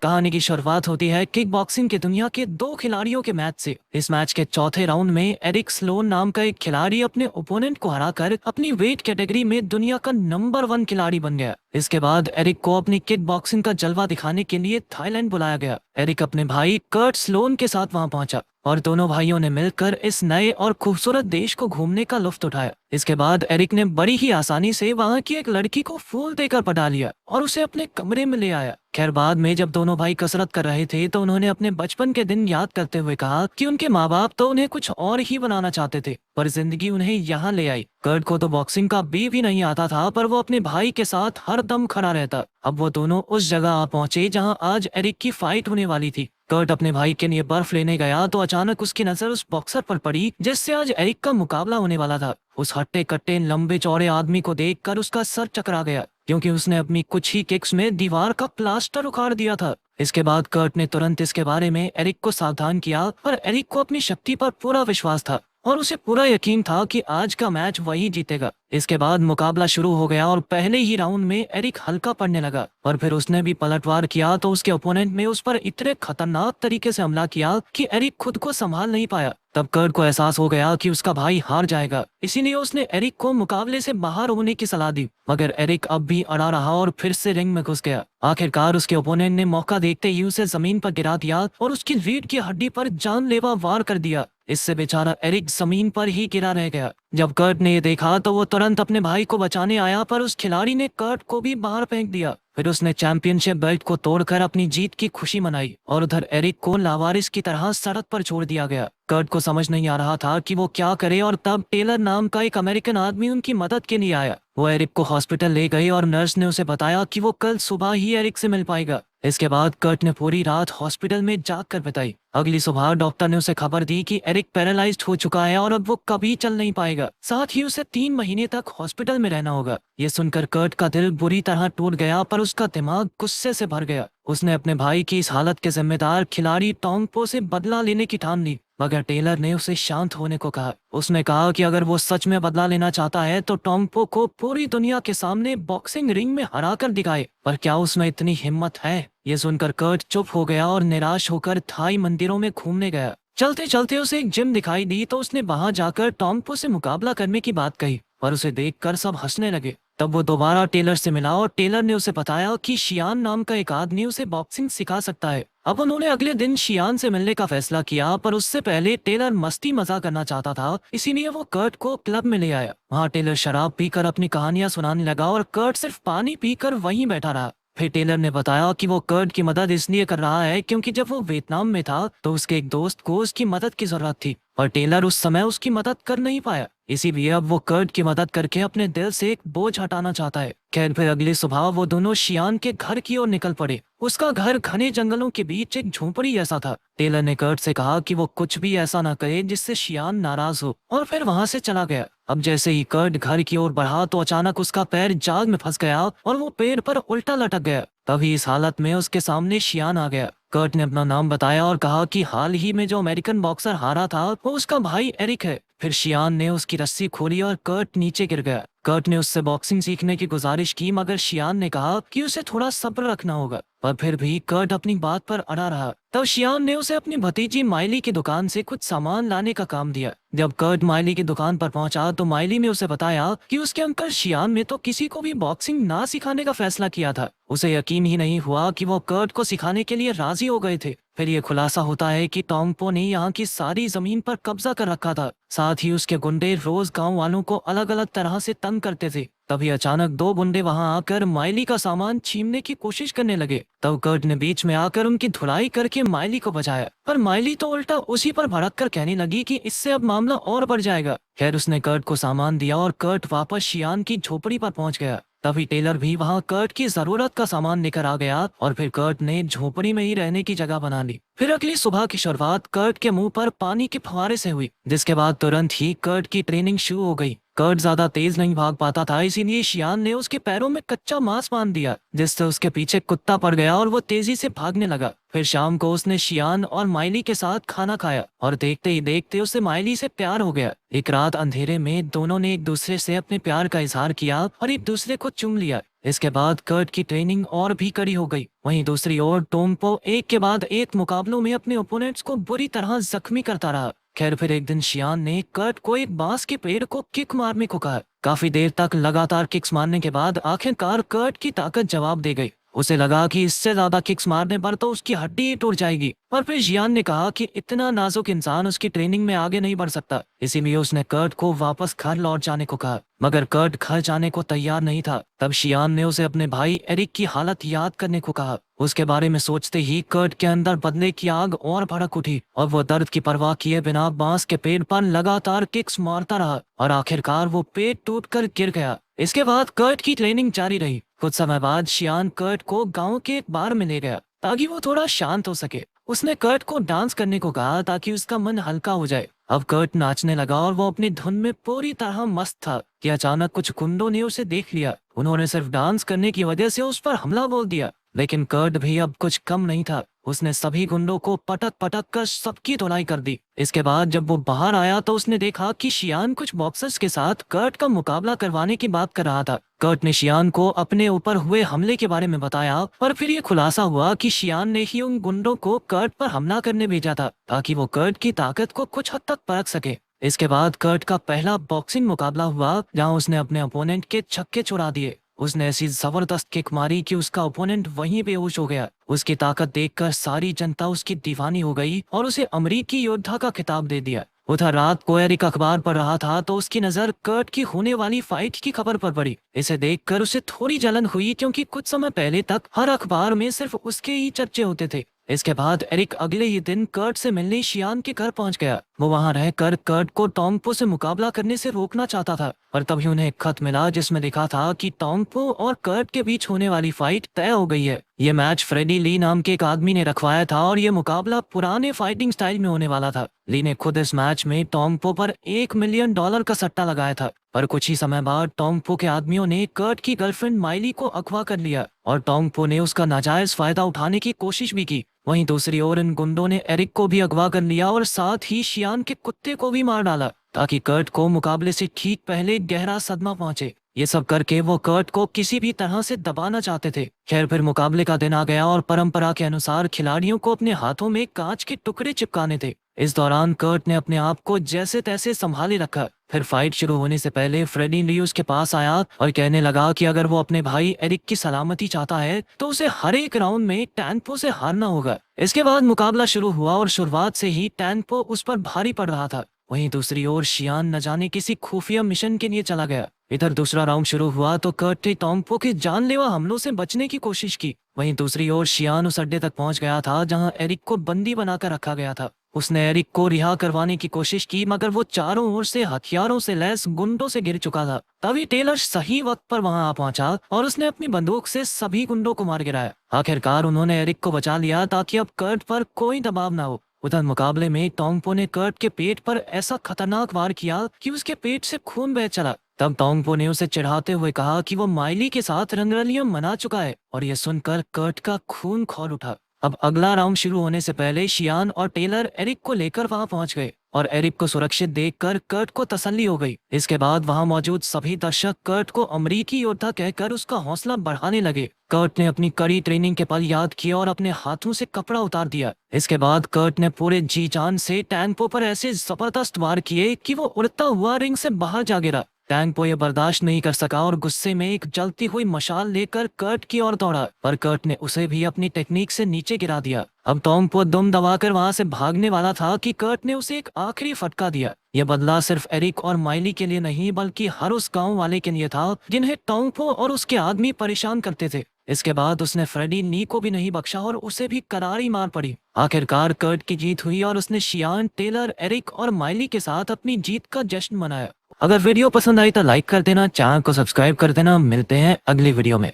कहानी की शुरुआत होती है किक बॉक्सिंग की दुनिया के दो खिलाड़ियों के मैच से। इस मैच के चौथे राउंड में एरिक स्लोन नाम का एक खिलाड़ी अपने ओपोनेंट को हराकर अपनी वेट कैटेगरी में दुनिया का नंबर 1 खिलाड़ी बन गया। इसके बाद एरिक को अपनी किक बॉक्सिंग का जलवा दिखाने के लिए थाईलैंड बुलाया गया। एरिक अपने भाई कर्ट स्लोन के साथ वहां पहुंचा और दोनों भाइयों ने मिलकर इस नए और खूबसूरत देश को घूमने का लुत्फ उठाया। इसके बाद एरिक ने बड़ी ही आसानी से वहां की एक लड़की को फूल देकर पटा लिया और उसे अपने कमरे में ले आया। खैर बाद में जब दोनों भाई कसरत कर रहे थे तो उन्होंने अपने बचपन के दिन याद करते हुए कहा कि उनके माँ बाप तो उन्हें कुछ और ही बनाना चाहते थे, पर जिंदगी उन्हें यहाँ ले आई। कर्ट को तो बॉक्सिंग का बी भी नहीं आता था, पर वो अपने भाई के साथ हर दम खड़ा रहता। अब वो दोनों उस जगह आ पहुंचे जहाँ आज एरिक की फाइट होने वाली थी। कर्ट अपने भाई के लिए बर्फ लेने गया तो अचानक उसकी नजर उस बॉक्सर पर पड़ी जिससे आज एरिक का मुकाबला होने वाला था। उस हट्टे कट्टे लंबे चौड़े आदमी को देखकर उसका सर चकरा गया, क्योंकि उसने अपनी कुछ ही किक्स में दीवार का प्लास्टर उखाड़ दिया था। इसके बाद कर्ट ने तुरंत इसके बारे में एरिक को सावधान किया, पर एरिक को अपनी शक्ति पर पूरा विश्वास था और उसे पूरा यकीन था कि आज का मैच वही जीतेगा। इसके बाद मुकाबला शुरू हो गया और पहले ही राउंड में एरिक हल्का पड़ने लगा, और फिर उसने भी पलटवार किया तो उसके ओपोनेंट ने उस पर इतने खतरनाक तरीके से हमला किया कि एरिक खुद को संभाल नहीं पाया। तब कर्ट को एहसास हो गया कि उसका भाई हार जाएगा, इसीलिए उसने एरिक को मुकाबले से बाहर होने की सलाह दी। मगर एरिक अब भी अड़ा रहा और फिर से रिंग में घुस गया। आखिरकार उसके ओपोनेंट ने मौका देखते ही उसे जमीन पर गिरा दिया और उसकी रीढ़ की हड्डी पर जानलेवा वार कर दिया। इससे बेचारा एरिक जमीन पर ही गिरा रह गया। जब कर्ट ने ये देखा तो वो तुरंत अपने भाई को बचाने आया, पर उस खिलाड़ी ने कर्ट को भी बाहर फेंक दिया। फिर उसने चैंपियनशिप बेल्ट को तोड़कर अपनी जीत की खुशी मनाई और उधर एरिक को लावारिस की तरह सड़क पर छोड़ दिया गया। कर्ट को समझ नहीं आ रहा था कि वो क्या करे, और तब टेलर नाम का एक अमेरिकन आदमी उनकी मदद के लिए आया। वो एरिक को हॉस्पिटल ले गई और नर्स ने उसे बताया कि वो कल सुबह ही एरिक से मिल पाएगा। इसके बाद कर्ट ने पूरी रात हॉस्पिटल में जाग कर बिताई। अगली सुबह डॉक्टर ने उसे खबर दी कि एरिक पैरालाइज्ड हो चुका है और अब वो कभी चल नहीं पाएगा, साथ ही उसे 3 महीने तक हॉस्पिटल में रहना होगा। ये सुनकर कर्ट का दिल बुरी तरह टूट गया, पर उसका दिमाग गुस्से से भर गया। उसने अपने भाई की इस हालत के जिम्मेदार खिलाड़ी टोंग पो से बदला लेने की ठान ली, मगर टेलर ने उसे शांत होने को कहा। उसने कहा कि अगर वो सच में बदला लेना चाहता है तो टोंग पो को पूरी दुनिया के सामने बॉक्सिंग रिंग में हरा कर दिखाए, पर क्या उसमें इतनी हिम्मत है? ये सुनकर कर्ट चुप हो गया और निराश होकर थाई मंदिरों में घूमने गया। चलते चलते उसे एक जिम दिखाई दी तो उसने वहां जाकर टोंग पो से मुकाबला करने की बात कही, पर उसे देखकर सब हंसने लगे। तब वो दोबारा टेलर से मिला और टेलर ने उसे बताया कि शियान नाम का एक आदमी उसे बॉक्सिंग सिखा सकता है। अब उन्होंने अगले दिन शियान से मिलने का फैसला किया, पर उससे पहले टेलर मस्ती मजा करना चाहता था, इसीलिए वो कर्ट को क्लब में ले आया। वहाँ टेलर शराब पीकर अपनी कहानियां सुनाने लगा और कर्ट सिर्फ पानी पीकर वहीं बैठा रहा। फिर टेलर ने बताया कि वो कर्ट की मदद इसलिए कर रहा है क्योंकि जब वो वियतनाम में था तो उसके एक दोस्त को उसकी मदद की जरूरत थी, और टेलर उस समय उसकी मदद कर नहीं पाया, इसीलिए अब वो कर्ट की मदद करके अपने दिल से एक बोझ हटाना चाहता है। खैर फिर अगली सुबह वो दोनों शियान के घर की ओर निकल पड़े। उसका घर घने जंगलों के बीच एक झोंपड़ी जैसा था। टेलर ने कर्ट से कहा कि वो कुछ भी ऐसा ना करे जिससे शियान नाराज हो, और फिर वहां से चला गया। अब जैसे ही कर्ट घर की ओर बढ़ा तो अचानक उसका पैर जाग में फंस गया और वो पेड़ पर उल्टा लटक गया। तभी इस हालत में उसके सामने शियान आ गया। कर्ट ने अपना नाम बताया और कहा कि हाल ही में जो अमेरिकन बॉक्सर हारा था वो उसका भाई एरिक है। फिर शियान ने उसकी रस्सी खोली और कर्ट नीचे गिर गया। कर्ट ने उससे बॉक्सिंग सीखने की गुजारिश की, मगर शियान ने कहा कि उसे थोड़ा सब्र रखना होगा, पर फिर भी कर्ट अपनी बात पर अड़ा रहा। तब शियान ने उसे अपनी भतीजी माइली की दुकान से कुछ सामान लाने का काम दिया। जब कर्ट माइली की दुकान पर पहुंचा तो माइली ने उसे बताया कि उसके अंकल शियान ने तो किसी को भी बॉक्सिंग ना सिखाने का फैसला किया था। उसे यकीन ही नहीं हुआ कि वो कर्ट को सिखाने के लिए राजी हो गए थे। फिर ये खुलासा होता है कि टोंग पो ने यहाँ की सारी जमीन पर कब्जा कर रखा था, साथ ही उसके गुंडे रोज गांव वालों को अलग अलग तरह से तंग करते थे। तभी अचानक 2 गुंडे वहां आकर माइली का सामान छीनने की कोशिश करने लगे। तब कर्ट ने बीच में आकर उनकी धुलाई करके माइली को बचाया, पर माइली तो उल्टा उसी पर भड़क कर कहने लगी कि इससे अब मामला और बढ़ जाएगा। खैर उसने कर्ट को सामान दिया और कर्ट वापस शियान की झोपड़ी पर पहुंच गया। तभी टेलर भी वहां कर्ट की जरूरत का सामान लेकर आ गया और फिर कर्ट ने झोपड़ी में ही रहने की जगह बना ली। फिर अगली सुबह की शुरुआत कर्ट के मुंह पर पानी के फव्वारे से हुई, जिसके बाद तुरंत ही कर्ट की ट्रेनिंग शुरू हो गई। कर्ट ज्यादा तेज नहीं भाग पाता था, इसीलिए शियान ने उसके पैरों में कच्चा मांस बांध दिया, जिससे उसके पीछे कुत्ता पड़ गया और वो तेजी से भागने लगा। फिर शाम को उसने शियान और माइली के साथ खाना खाया और देखते ही देखते उसे माइली से प्यार हो गया। एक रात अंधेरे में दोनों ने एक दूसरे से अपने प्यार का इजहार किया और एक दूसरे को चूम लिया। इसके बाद कर्ट की ट्रेनिंग और भी कड़ी हो गई। वहीं दूसरी ओर टोंगपो एक के बाद एक मुकाबलों में अपने ओपोनेंट्स को बुरी तरह जख्मी करता रहा। खैर फिर एक दिन शियान ने कर्ट को एक बांस के पेड़ को किक मारने को कहा। काफी देर तक लगातार किक्स मारने के बाद आखिरकार कर्ट की ताकत जवाब दे गई। उसे लगा कि इससे ज्यादा किक्स मारने पर तो उसकी हड्डी ही टूट जाएगी, पर फिर जियान ने कहा कि इतना नाजुक इंसान उसकी ट्रेनिंग में आगे नहीं बढ़ सकता, इसीलिए उसने कर्ट को वापस घर लौट जाने को कहा। मगर कर्ट घर जाने को तैयार नहीं था। तब शियान ने उसे अपने भाई एरिक की हालत याद करने को कहा। उसके बारे में सोचते ही कर्ट के अंदर बदले की आग और भड़क उठी और वो दर्द की परवाह किए बिना बांस के पेड़ पर लगातार किक्स मारता रहा और आखिरकार वो पेड़ टूटकर गिर गया। इसके बाद कर्ट की ट्रेनिंग जारी रही। कुछ समय बाद शियान कर्ट को गांव के एक बार में ले गया ताकि वो थोड़ा शांत हो सके। उसने कर्ट को डांस करने को कहा ताकि उसका मन हल्का हो जाए। अब कर्ट नाचने लगा और वो अपनी धुन में पूरी तरह मस्त था कि अचानक कुछ गुंडों ने उसे देख लिया। उन्होंने सिर्फ डांस करने की वजह से उस पर हमला बोल दिया, लेकिन कर्ट भी अब कुछ कम नहीं था। उसने सभी गुंडों को पटक पटक कर सबकी धुलाई कर दी। इसके बाद जब वो बाहर आया तो उसने देखा कि शियान कुछ बॉक्सर्स के साथ कर्ट का मुकाबला करवाने की बात कर रहा था। कर्ट ने शियान को अपने ऊपर हुए हमले के बारे में बताया और फिर ये खुलासा हुआ कि शियान ने ही उन गुंडों को कर्ट पर हमला करने भेजा था ताकि वो कर्ट की ताकत को कुछ हद तक परख सके। इसके बाद कर्ट का पहला बॉक्सिंग मुकाबला हुआ जहां उसने अपने ओपोनेंट के छक्के छुड़ा दिए। उसने ऐसी जबरदस्त किक मारी कि उसका ओपोनेंट वहीं बेहोश हो गया। उसकी ताकत देखकर सारी जनता उसकी दीवानी हो गई और उसे अमेरिकी योद्धा का खिताब दे दिया। उधर रात को एरिक अखबार पढ़ रहा था तो उसकी नजर कर्ट की होने वाली फाइट की खबर पर पड़ी। इसे देखकर उसे थोड़ी जलन हुई क्योंकि कुछ समय पहले तक हर अखबार में सिर्फ उसके ही चर्चे होते थे। इसके बाद एरिक अगले ही दिन कर्ट से मिलने शियान के घर पहुंच गया। वो वहां रहकर कर्ट को टोंगपो से मुकाबला करने से रोकना चाहता था, पर तभी उन्हें एक खत मिला जिसमें लिखा था कि टोंगपो और कर्ट के बीच होने वाली फाइट तय हो गई है। ये मैच फ्रेडी ली नाम के एक आदमी ने रखवाया था और ये मुकाबला पुराने फाइटिंग स्टाइल में होने वाला था। ली ने खुद इस मैच में टोंगपो पर $1 मिलियन का सट्टा लगाया था, पर कुछ ही समय बाद टोंगपो के आदमियों ने कर्ट की गर्लफ्रेंड माइली को अगवा कर लिया और टोंगपो ने उसका नाजायज फायदा उठाने की कोशिश भी की। वहीं दूसरी ओर इन गुंडों ने एरिक को भी अगवा कर लिया और साथ ही शियान के कुत्ते को भी मार डाला ताकि कर्ट को मुकाबले से ठीक पहले गहरा सदमा पहुंचे। ये सब करके वो कर्ट को किसी भी तरह से दबाना चाहते थे। खैर फिर मुकाबले का दिन आ गया और परंपरा के अनुसार खिलाड़ियों को अपने हाथों में कांच के टुकड़े चिपकाने थे। इस दौरान कर्ट ने अपने आप को जैसे तैसे संभाले रखा। फिर फाइट शुरू होने से पहले फ्रेडी ली उसके पास आया और कहने लगा कि अगर वो अपने भाई एरिक की सलामती चाहता है तो उसे हर एक राउंड में टैंगपो से हारना होगा। इसके बाद मुकाबला शुरू हुआ और शुरुआत से ही टैंगपो उस पर भारी पड़ रहा था। वहीं दूसरी ओर शियान न जाने किसी खुफिया मिशन के लिए चला गया। इधर दूसरा राउंड शुरू हुआ तो कर्ट ने टोंगपो के जानलेवा हमलों से बचने की कोशिश की। वहीं दूसरी ओर शियान उस अड्डे तक पहुंच गया था जहां एरिक को बंदी बनाकर रखा गया था। उसने एरिक को रिहा करवाने की कोशिश की, मगर वो चारों ओर से हथियारों से लैस गुंडों से घिर चुका था। तभी टेलर सही वक्त पर वहां आ पहुंचा और उसने अपनी बंदूक से सभी गुंडों को मार गिराया। आखिरकार उन्होंने एरिक को बचा लिया ताकि अब कर्ट पर कोई दबाव न हो। उधर मुकाबले में टोंगपो ने कर्ट के पेट पर ऐसा खतरनाक वार किया कि उसके पेट से खून बह चला। तब टोंगपो ने उसे चिढ़ाते हुए कहा कि वो माइली के साथ रंगरलियां मना चुका है और यह सुनकर कर्ट का खून खौल उठा। अब अगला राउंड शुरू होने से पहले शियान और टेलर एरिक को लेकर वहां पहुंच गए और एरिक को सुरक्षित देखकर कर्ट को तसल्ली हो गई। इसके बाद वहां मौजूद सभी दर्शक कर्ट को अमेरिकी योद्धा कहकर उसका हौसला बढ़ाने लगे। कर्ट ने अपनी कड़ी ट्रेनिंग के पल याद किए और अपने हाथों से कपड़ा उतार दिया। इसके बाद कर्ट ने पूरे जी जान से टैंगपो पर ऐसे जबरदस्त वार किए कि वो उड़ता हुआ रिंग से बाहर जा गिरा। टैंगपो ये बर्दाश्त नहीं कर सका और गुस्से में एक जलती हुई मशाल लेकर कर्ट की ओर दौड़ा, पर कर्ट ने उसे भी अपनी टेक्निक से नीचे गिरा दिया। अब टोंगपो दुम दबाकर वहां से भागने वाला था कि कर्ट ने उसे एक आखिरी फटका दिया। यह बदला सिर्फ एरिक और माइली के लिए नहीं बल्कि हर उस गांव वाले के लिए था जिन्हें टोंगपो और उसके आदमी परेशान करते थे। इसके बाद उसने फ्रेडी ली को भी नहीं बख्शा और उसे भी करारी मार पड़ी। आखिरकार कर्ट की जीत हुई और उसने शियान, टेलर, एरिक और माइली के साथ अपनी जीत का जश्न मनाया। अगर वीडियो पसंद आई तो लाइक कर देना, चैनल को सब्सक्राइब कर देना। मिलते हैं अगली वीडियो में।